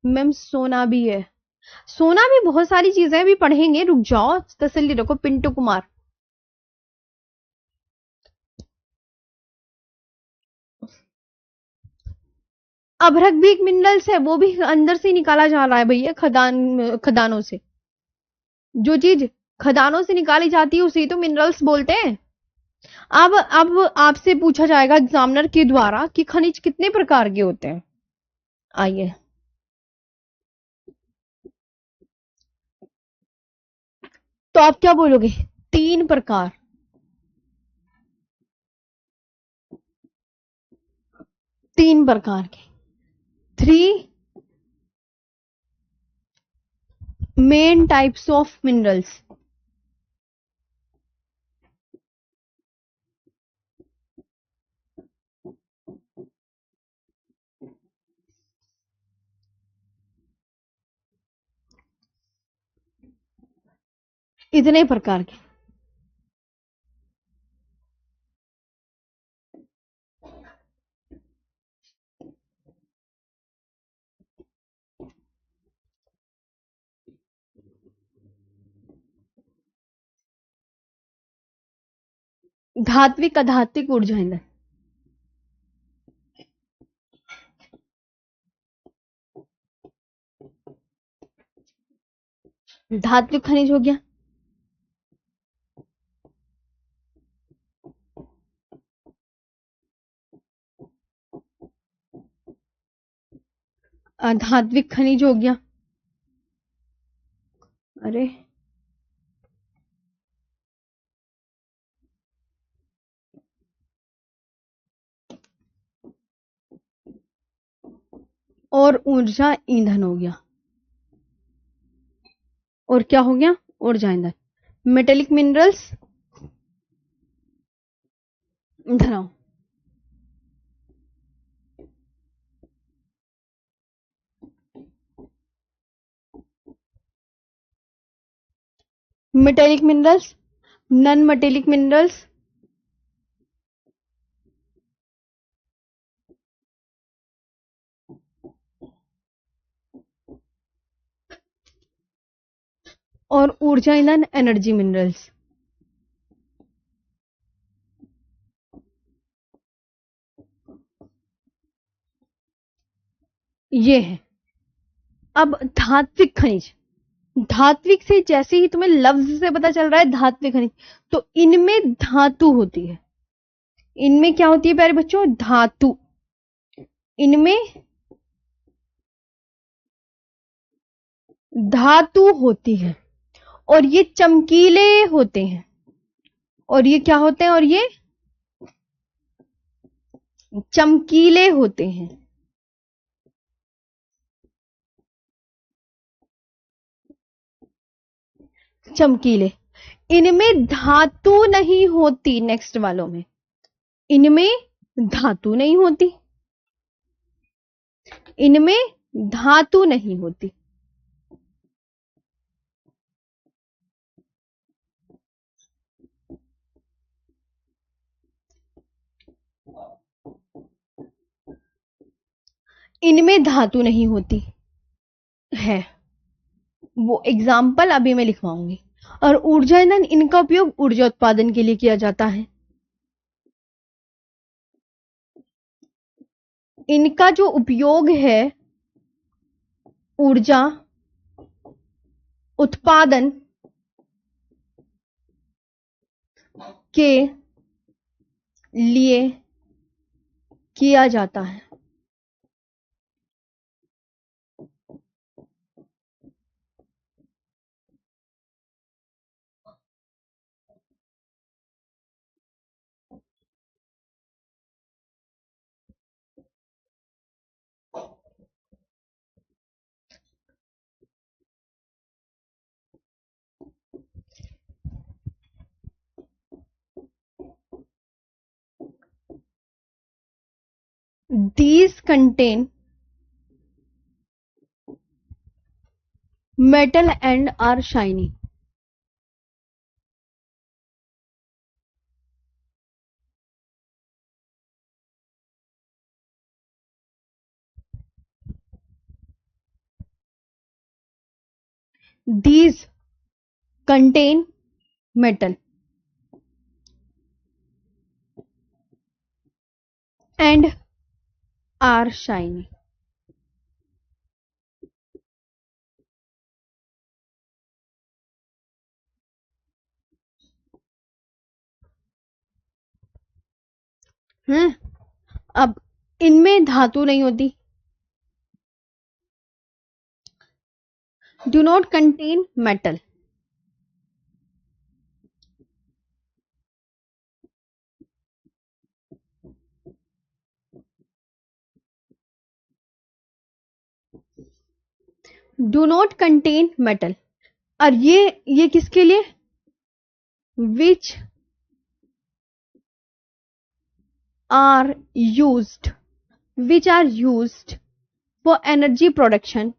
मैम सोना भी है, सोना भी बहुत सारी चीजें अभी पढ़ेंगे, रुक जाओ, तसल्ली रखो। पिंटू कुमार, अभ्रक भी एक मिनरल्स है, वो भी अंदर से निकाला जा रहा है भैया, खदानों से। जो चीज खदानों से निकाली जाती है उसे तो मिनरल्स बोलते हैं। अब आपसे पूछा जाएगा एग्जामिनर के द्वारा कि खनिज कितने प्रकार के होते हैं। आइए, तो आप क्या बोलोगे? तीन प्रकार, तीन प्रकार के, three main types of minerals. इतने प्रकार के। धात्विक अधात्विक ऊर्जा ईंधन। धात्विक खनिज हो गया, अधात्विक खनिज हो गया, अरे और ऊर्जा ईंधन हो गया। और क्या हो गया? ऊर्जा ईंधन। मेटेलिक मिनरल्स इधर आओ। Metallic minerals, non metallic minerals, और ऊर्जा ईंधन एनर्जी मिनरल्स। ये है। अब धात्विक खनिज, धात्विक से जैसे ही तुम्हें लफ्ज से पता चल रहा है धात्विक खनिज, तो इनमें धातु होती है। इनमें क्या होती है प्यारे बच्चों? धातु। इनमें धातु होती है और ये चमकीले होते हैं। और ये क्या होते हैं? और ये चमकीले होते हैं। चमकीले। इनमें धातु नहीं होती। नेक्स्ट वालों में इनमें धातु नहीं होती। इनमें धातु नहीं होती। इनमें धातु नहीं होती है। वो एग्जाम्पल अभी मैं लिखवाऊंगी। और ऊर्जा ईंधन, इनका उपयोग ऊर्जा उत्पादन के लिए किया जाता है। इनका जो उपयोग है ऊर्जा उत्पादन के लिए किया जाता है। These contain metal and are shiny. These contain metal and are shiny. अब इनमें धातु नहीं होती। Do not contain metal. Do not contain metal. और ये किसके लिए? Which are used, which are used for energy production,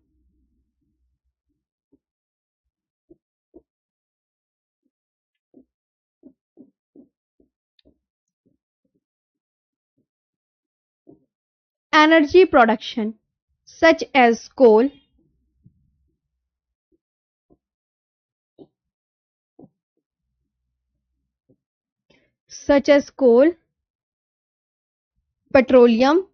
energy production such as coal, petroleum,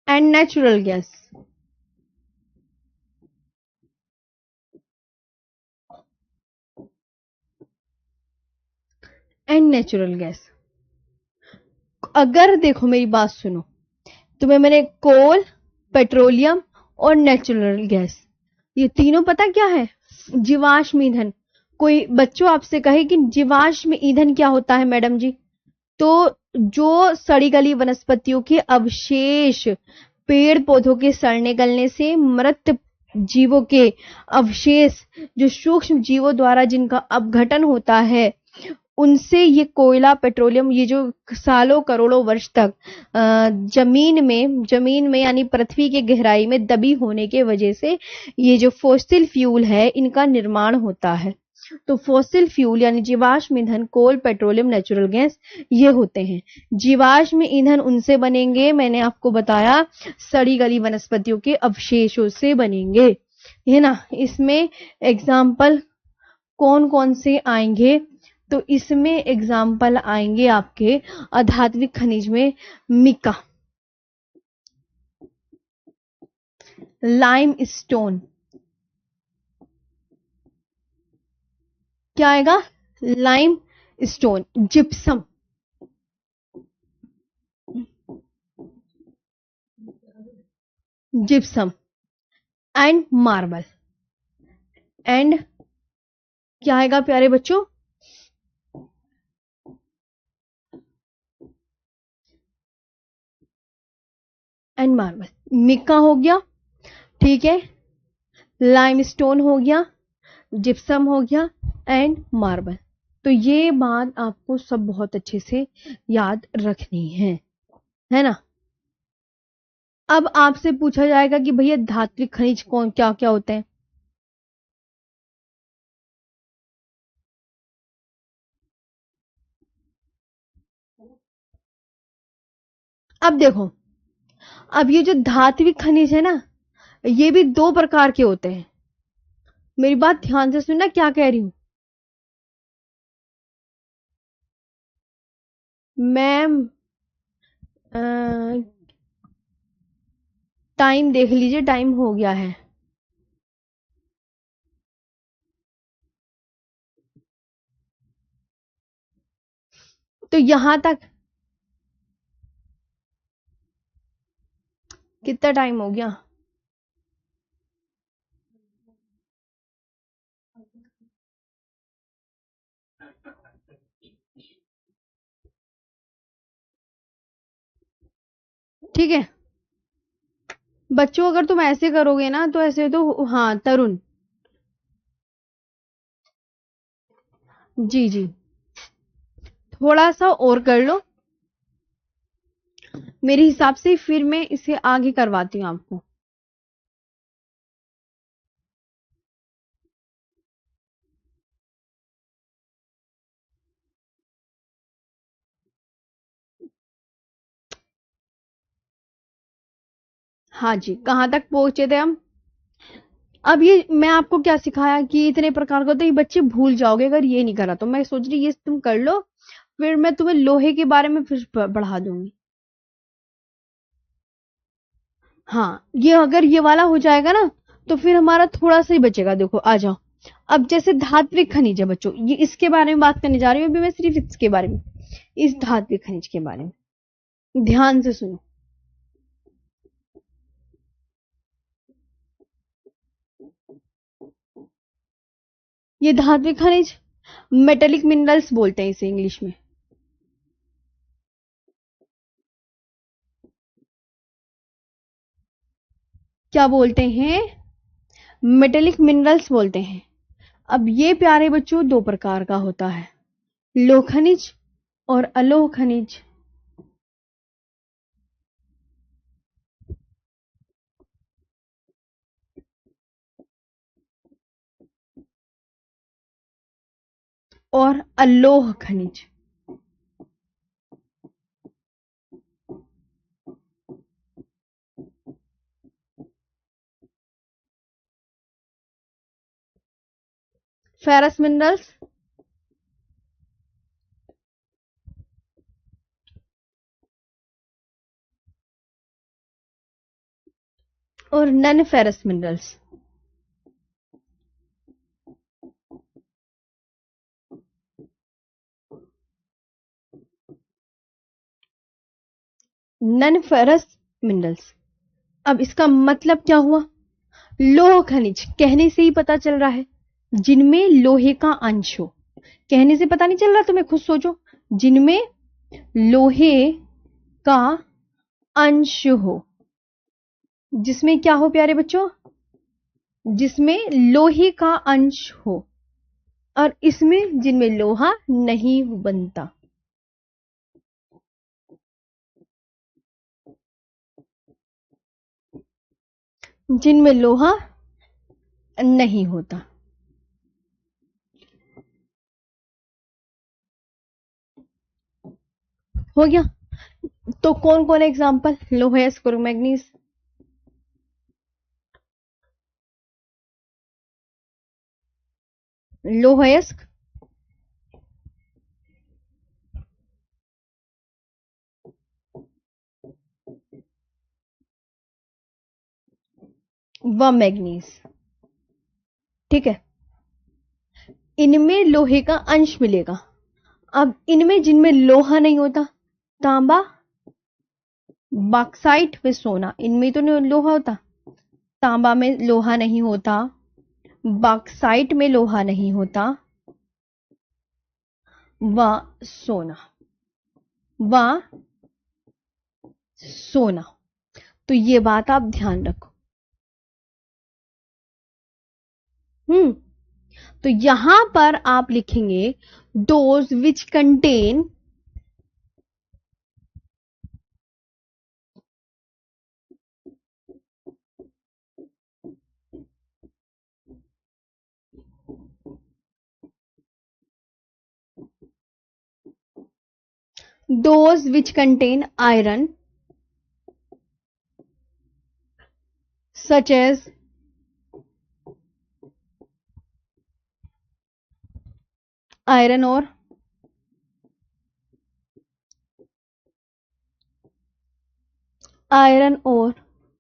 and natural gas. And natural gas. अगर देखो मेरी बात सुनो, तुम्हें मैंने कोल, पेट्रोलियम और नेचुरल गैस, ये तीनों पता क्या है? जीवाश्म ईंधन। कोई बच्चों आपसे कहे कि जीवाश्म ईंधन क्या होता है मैडम जी, तो जो सड़ी गली वनस्पतियों के अवशेष, पेड़ पौधों के सड़ने गलने से मृत जीवों के अवशेष, जो सूक्ष्म जीवों द्वारा जिनका अपघटन होता है, उनसे ये कोयला, पेट्रोलियम, ये जो सालों करोड़ों वर्ष तक जमीन में यानी पृथ्वी की गहराई में दबी होने के वजह से ये जो फॉसिल फ्यूल है इनका निर्माण होता है। तो फॉसिल फ्यूल यानी जीवाश्म ईंधन, कोल, पेट्रोलियम, नेचुरल गैस, ये होते हैं। जीवाश्म ईंधन उनसे बनेंगे, मैंने आपको बताया, सड़ी गली वनस्पतियों के अवशेषों से बनेंगे, है ना। इसमें एग्जाम्पल कौन कौन से आएंगे? तो इसमें एग्जाम्पल आएंगे आपके अधात्विक खनिज में मिका, लाइम स्टोन, क्या आएगा? Lime stone, gypsum, gypsum and marble. And क्या आएगा प्यारे बच्चों? And marble. मिका हो गया, ठीक है, लाइमस्टोन हो गया, जिप्सम हो गया एंड मार्बल। तो ये बात आपको सब बहुत अच्छे से याद रखनी है ना। अब आपसे पूछा जाएगा कि भैया धात्विक खनिज कौन क्या क्या होते हैं? अब देखो, अब ये जो धात्विक खनिज है ना, ये भी दो प्रकार के होते हैं। मेरी बात ध्यान से सुनना क्या कह रही हूं। मैम टाइम देख लीजिए, टाइम हो गया है। तो यहां तक कितना टाइम हो गया? ठीक है बच्चों, अगर तुम ऐसे करोगे ना तो ऐसे तो, हाँ तरुण, जी जी, थोड़ा सा और कर लो मेरे हिसाब से, फिर मैं इसे आगे करवाती हूँ आपको। हाँ जी, कहाँ तक पहुंचे थे हम? अब ये मैं आपको क्या सिखाया कि इतने प्रकार का, तो ये बच्चे भूल जाओगे अगर ये नहीं करा, तो मैं सोच रही ये तुम कर लो, फिर मैं तुम्हें लोहे के बारे में फिर बढ़ा दूंगी। हाँ, ये अगर ये वाला हो जाएगा ना तो फिर हमारा थोड़ा सा ही बचेगा। देखो आ जाओ, अब जैसे धात्विक खनिज है बच्चों, ये इसके बारे में बात करने जा रही हूँ अभी मैं, सिर्फ इसके बारे में, इस धात्विक खनिज के बारे में ध्यान से सुनो। ये धात्विक खनिज मेटेलिक मिनरल्स बोलते हैं इसे इंग्लिश में। क्या बोलते हैं? मेटेलिक मिनरल्स बोलते हैं। अब ये प्यारे बच्चों दो प्रकार का होता है, लोह खनिज और अलोह खनिज। और अलोह खनिज। फेरस मिनरल्स और non ferrous minerals. Non ferrous minerals. अब इसका मतलब क्या हुआ? लोह खनिज कहने से ही पता चल रहा है, जिनमें लोहे का अंश हो। कहने से पता नहीं चल रहा, तुम्हें खुद सोचो। जिनमें लोहे का अंश हो। जिसमें क्या हो प्यारे बच्चों? जिसमें लोहे का अंश हो। और इसमें जिनमें लोहा नहीं बनता। जिनमें लोहा नहीं होता। हो गया? तो कौन कौन एग्जाम्पल? लोहेस्क और मैग्नीज। लोहेस्क व मैग्नीज। ठीक है, इनमें लोहे का अंश मिलेगा। अब इनमें जिनमें लोहा नहीं होता, तांबा, बॉक्साइट व सोना, इनमें तो नहीं लोहा होता। तांबा में लोहा नहीं होता, बॉक्साइट में लोहा नहीं होता, व सोना, व सोना। तो ये बात आप ध्यान रखो। तो यहां पर आप लिखेंगे those which contain those which contain iron such as iron ore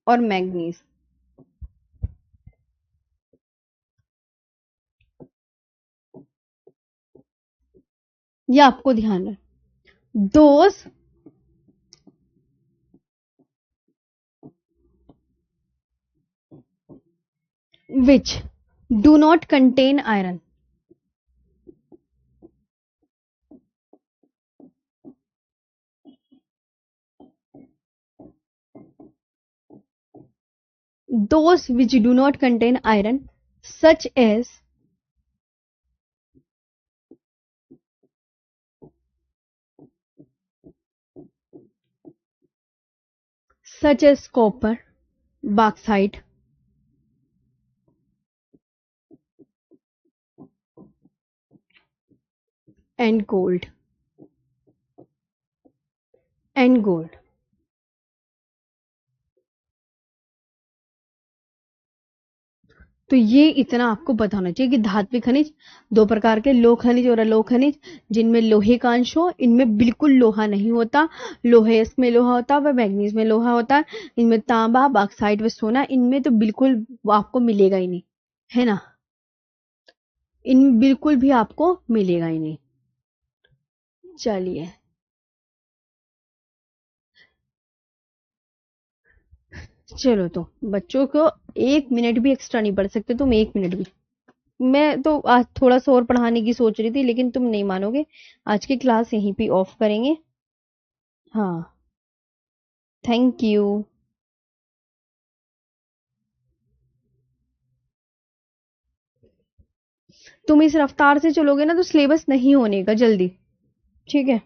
और मैग्नीज। ये आपको ध्यान है। Those which do not contain iron, those which do not contain iron such as copper, bauxite, and gold and gold। तो ये इतना आपको पता होना चाहिए कि धात्विक खनिज दो प्रकार के, लोह खनिज और अलोह खनिज, जिनमें लोहे का अंश हो। इनमें बिल्कुल लोहा नहीं होता, लोहेस में लोहा होता है व मैग्नीज में लोहा होता है। इनमें तांबा, बॉक्साइट व सोना, इनमें तो बिल्कुल आपको मिलेगा ही नहीं, है ना। इनमें बिल्कुल भी आपको मिलेगा ही नहीं। चलिए, चलो तो बच्चों को 1 मिनट भी एक्स्ट्रा नहीं पढ़ सकते तुम, 1 मिनट भी। मैं तो आज थोड़ा सा और पढ़ाने की सोच रही थी, लेकिन तुम नहीं मानोगे, आज की क्लास यहीं पे ऑफ करेंगे। हाँ, थैंक यू। तुम इस रफ्तार से चलोगे ना तो सिलेबस नहीं होने का जल्दी। ठीक है।